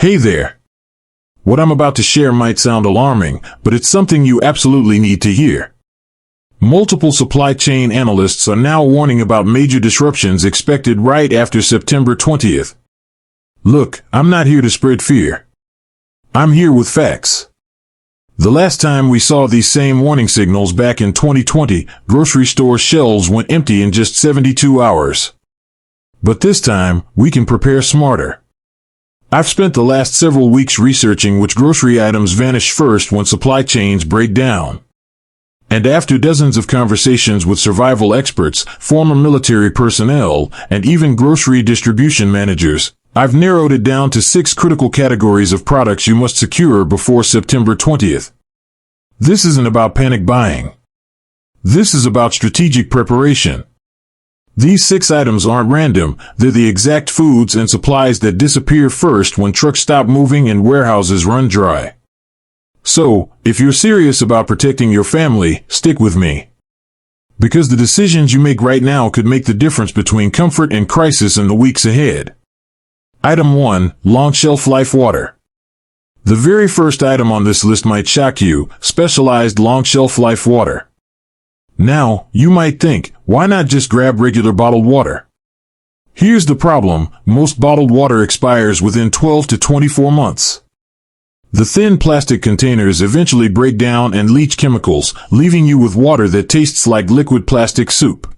Hey there. What I'm about to share might sound alarming, but it's something you absolutely need to hear. Multiple supply chain analysts are now warning about major disruptions expected right after September 20th. Look, I'm not here to spread fear. I'm here with facts. The last time we saw these same warning signals back in 2020, grocery store shelves went empty in just 72 hours. But this time, we can prepare smarter. I've spent the last several weeks researching which grocery items vanish first when supply chains break down. And after dozens of conversations with survival experts, former military personnel, and even grocery distribution managers, I've narrowed it down to 6 critical categories of products you must secure before September 20th. This isn't about panic buying. This is about strategic preparation. These 6 items aren't random, they're the exact foods and supplies that disappear first when trucks stop moving and warehouses run dry. So, if you're serious about protecting your family, stick with me. Because the decisions you make right now could make the difference between comfort and crisis in the weeks ahead. Item 1, long shelf life water. The very first item on this list might shock you, specialized long shelf life water. Now, you might think, why not just grab regular bottled water? Here's the problem, most bottled water expires within 12 to 24 months. The thin plastic containers eventually break down and leach chemicals, leaving you with water that tastes like liquid plastic soup.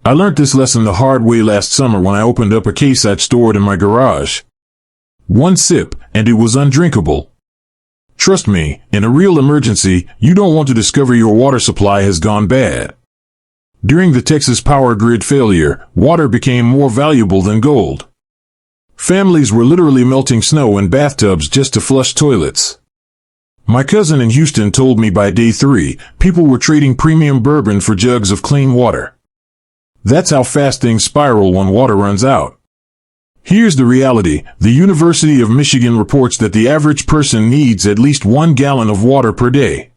I learned this lesson the hard way last summer when I opened up a case I'd stored in my garage. One sip, and it was undrinkable. Trust me, in a real emergency, you don't want to discover your water supply has gone bad. During the Texas power grid failure, water became more valuable than gold. Families were literally melting snow in bathtubs just to flush toilets. My cousin in Houston told me by day 3, people were trading premium bourbon for jugs of clean water. That's how fast things spiral when water runs out. Here's the reality. The University of Michigan reports that the average person needs at least 1 gallon of water per day.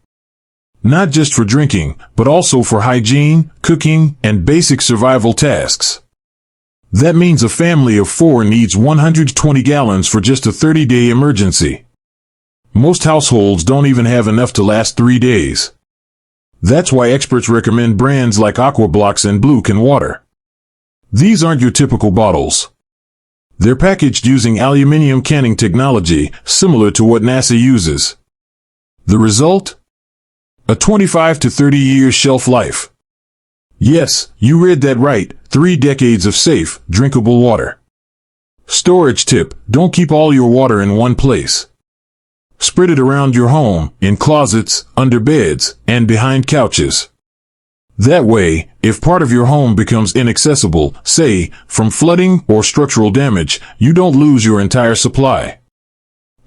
Not just for drinking, but also for hygiene, cooking, and basic survival tasks. That means a family of 4 needs 120 gallons for just a 30-day emergency. Most households don't even have enough to last 3 days. That's why experts recommend brands like Aquablocks and Blue Can Water. These aren't your typical bottles. They're packaged using aluminum canning technology, similar to what NASA uses. The result? A 25 to 30 year shelf life. Yes, you read that right, 3 decades of safe, drinkable water. Storage tip, don't keep all your water in one place. Spread it around your home, in closets, under beds, and behind couches. That way, if part of your home becomes inaccessible, say, from flooding or structural damage, you don't lose your entire supply.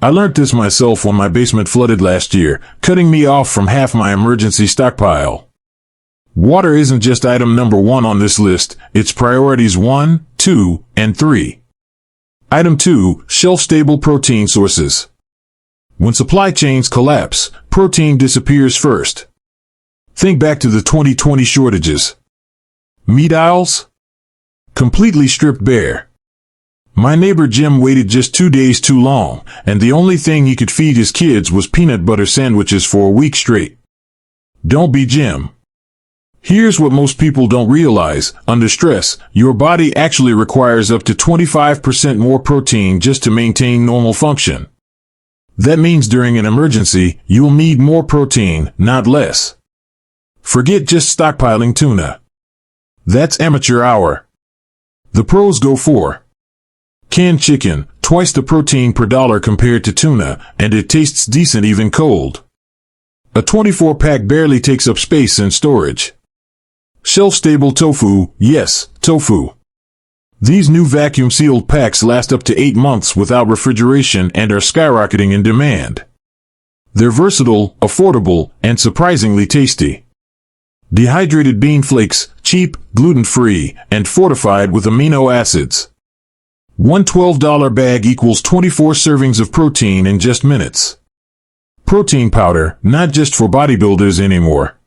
I learned this myself when my basement flooded last year, cutting me off from half my emergency stockpile. Water isn't just item number 1 on this list, it's priorities 1, 2, and 3. Item 2, shelf-stable protein sources. When supply chains collapse, protein disappears first. Think back to the 2020 shortages. Meat aisles? Completely stripped bare. My neighbor Jim waited just 2 days too long, and the only thing he could feed his kids was peanut butter sandwiches for a week straight. Don't be Jim. Here's what most people don't realize. Under stress, your body actually requires up to 25% more protein just to maintain normal function. That means during an emergency, you'll need more protein, not less. Forget just stockpiling tuna. That's amateur hour. The pros go for canned chicken, twice the protein per dollar compared to tuna, and it tastes decent even cold. A 24-pack barely takes up space in storage. Shelf-stable tofu, yes, tofu. These new vacuum-sealed packs last up to 8 months without refrigeration and are skyrocketing in demand. They're versatile, affordable, and surprisingly tasty. Dehydrated bean flakes, cheap, gluten-free, and fortified with amino acids. One $12 bag equals 24 servings of protein in just minutes. Protein powder, not just for bodybuilders anymore.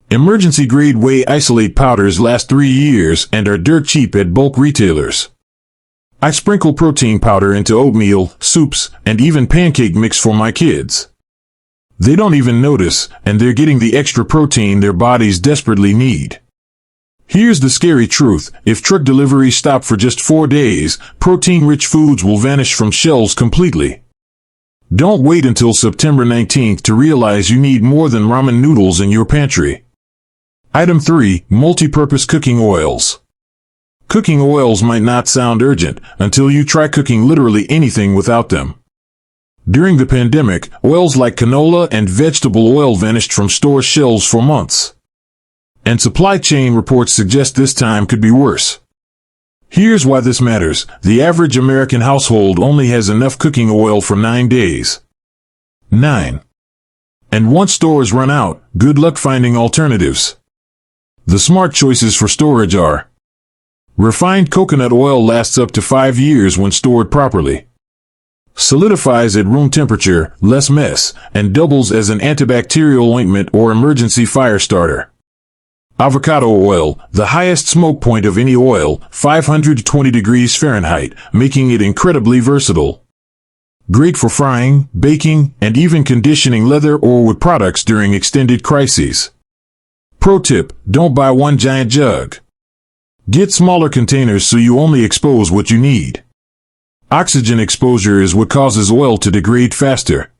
Emergency-grade whey isolate powders last 3 years and are dirt cheap at bulk retailers. I sprinkle protein powder into oatmeal, soups, and even pancake mix for my kids. They don't even notice, and they're getting the extra protein their bodies desperately need. Here's the scary truth. If truck deliveries stop for just 4 days, protein-rich foods will vanish from shelves completely. Don't wait until September 19th to realize you need more than ramen noodles in your pantry. Item 3. Multi-purpose cooking oils. Cooking oils might not sound urgent until you try cooking literally anything without them. During the pandemic, oils like canola and vegetable oil vanished from store shelves for months. And supply chain reports suggest this time could be worse. Here's why this matters. The average American household only has enough cooking oil for 9 days. 9. And once stores run out, good luck finding alternatives. The smart choices for storage are: refined coconut oil lasts up to 5 years when stored properly. Solidifies at room temperature, less mess, and doubles as an antibacterial ointment or emergency fire starter. Avocado oil, the highest smoke point of any oil, 520 degrees Fahrenheit, making it incredibly versatile. Great for frying, baking, and even conditioning leather or wood products during extended crises. Pro tip: don't buy one giant jug. Get smaller containers so you only expose what you need. Oxygen exposure is what causes oil to degrade faster.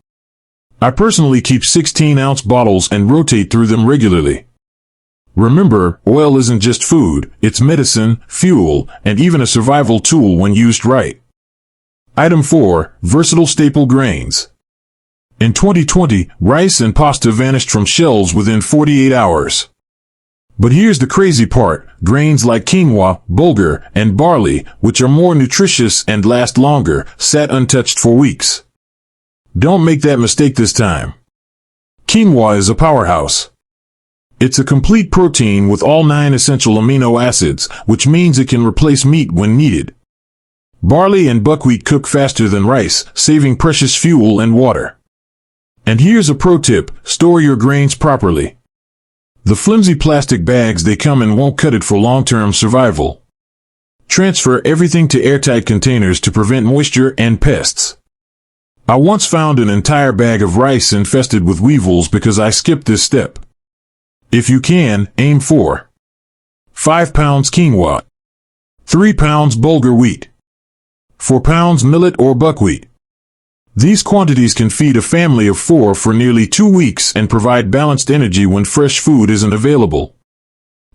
I personally keep 16-ounce bottles and rotate through them regularly. Remember, oil isn't just food, it's medicine, fuel, and even a survival tool when used right. Item 4. Versatile staple grains. In 2020, rice and pasta vanished from shelves within 48 hours. But here's the crazy part: grains like quinoa, bulgur, and barley, which are more nutritious and last longer, sat untouched for weeks. Don't make that mistake this time. Quinoa is a powerhouse. It's a complete protein with all 9 essential amino acids, which means it can replace meat when needed. Barley and buckwheat cook faster than rice, saving precious fuel and water. And here's a pro tip: store your grains properly. The flimsy plastic bags they come in won't cut it for long-term survival. Transfer everything to airtight containers to prevent moisture and pests. I once found an entire bag of rice infested with weevils because I skipped this step. If you can, aim for 5 pounds quinoa, 3 pounds bulgur wheat, 4 pounds millet or buckwheat. These quantities can feed a family of 4 for nearly 2 weeks and provide balanced energy when fresh food isn't available.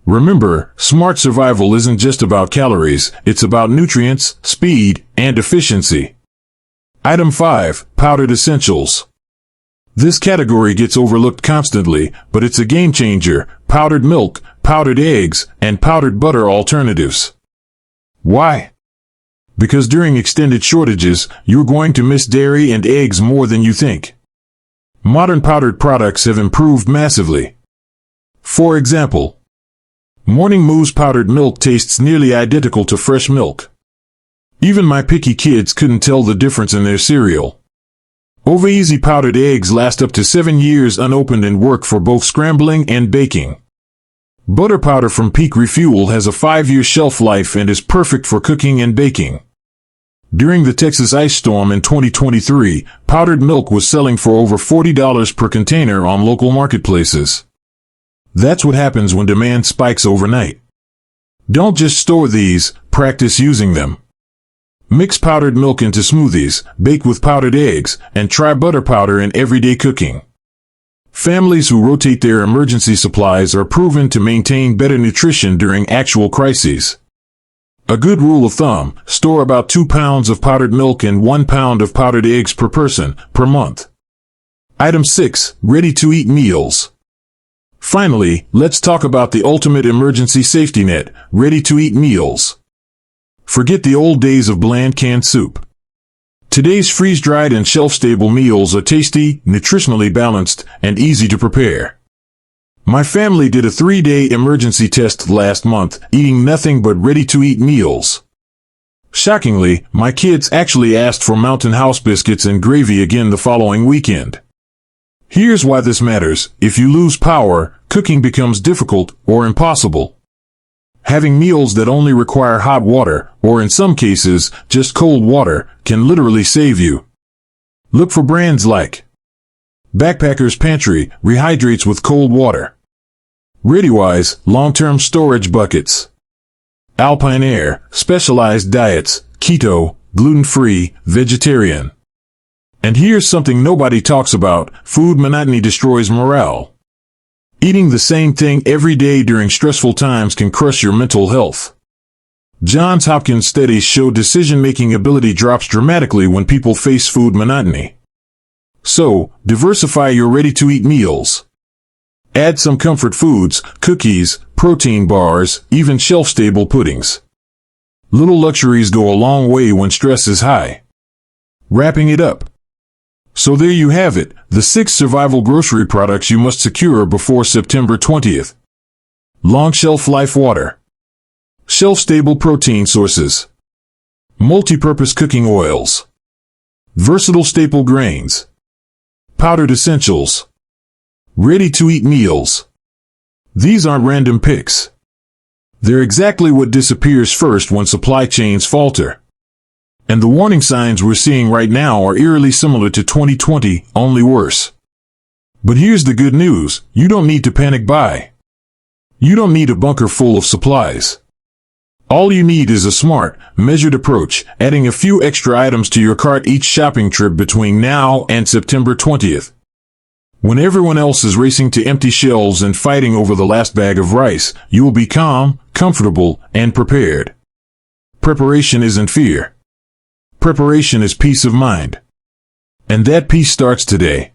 Remember, smart survival isn't just about calories, it's about nutrients, speed, and efficiency. Item 5. Powdered essentials. This category gets overlooked constantly, but it's a game changer: powdered milk, powdered eggs, and powdered butter alternatives. Why? Because during extended shortages, you're going to miss dairy and eggs more than you think. Modern powdered products have improved massively. For example, Morning Moo's powdered milk tastes nearly identical to fresh milk. Even my picky kids couldn't tell the difference in their cereal. Over Easy powdered eggs last up to 7 years unopened and work for both scrambling and baking. Butter powder from Peak Refuel has a 5-year shelf life and is perfect for cooking and baking. During the Texas ice storm in 2023, powdered milk was selling for over $40 per container on local marketplaces. That's what happens when demand spikes overnight. Don't just store these, practice using them. Mix powdered milk into smoothies, bake with powdered eggs, and try butter powder in everyday cooking. Families who rotate their emergency supplies are proven to maintain better nutrition during actual crises. A good rule of thumb: store about 2 pounds of powdered milk and 1 pound of powdered eggs per person, per month. Item 6. Ready-to-eat meals. Finally, let's talk about the ultimate emergency safety net: ready-to-eat meals. Forget the old days of bland canned soup. Today's freeze-dried and shelf-stable meals are tasty, nutritionally balanced, and easy to prepare. My family did a 3-day emergency test last month, eating nothing but ready-to-eat meals. Shockingly, my kids actually asked for Mountain House biscuits and gravy again the following weekend. Here's why this matters: if you lose power, cooking becomes difficult or impossible. Having meals that only require hot water, or in some cases, just cold water, can literally save you. Look for brands like Backpacker's Pantry, rehydrates with cold water. ReadyWise, long-term storage buckets. Alpine Air, specialized diets, keto, gluten-free, vegetarian. And here's something nobody talks about: food monotony destroys morale. Eating the same thing every day during stressful times can crush your mental health. Johns Hopkins studies show decision-making ability drops dramatically when people face food monotony. So, diversify your ready-to-eat meals. Add some comfort foods, cookies, protein bars, even shelf-stable puddings. Little luxuries go a long way when stress is high. Wrapping it up. So there you have it, the 6 survival grocery products you must secure before September 20th. Long shelf life water. Shelf-stable protein sources. Multi-purpose cooking oils. Versatile staple grains. Powdered essentials. Ready-to-eat meals. These aren't random picks. They're exactly what disappears first when supply chains falter. And the warning signs we're seeing right now are eerily similar to 2020, only worse. But here's the good news: you don't need to panic buy. You don't need a bunker full of supplies. All you need is a smart, measured approach, adding a few extra items to your cart each shopping trip between now and September 20th. When everyone else is racing to empty shelves and fighting over the last bag of rice, you will be calm, comfortable, and prepared. Preparation isn't fear. Preparation is peace of mind. And that peace starts today.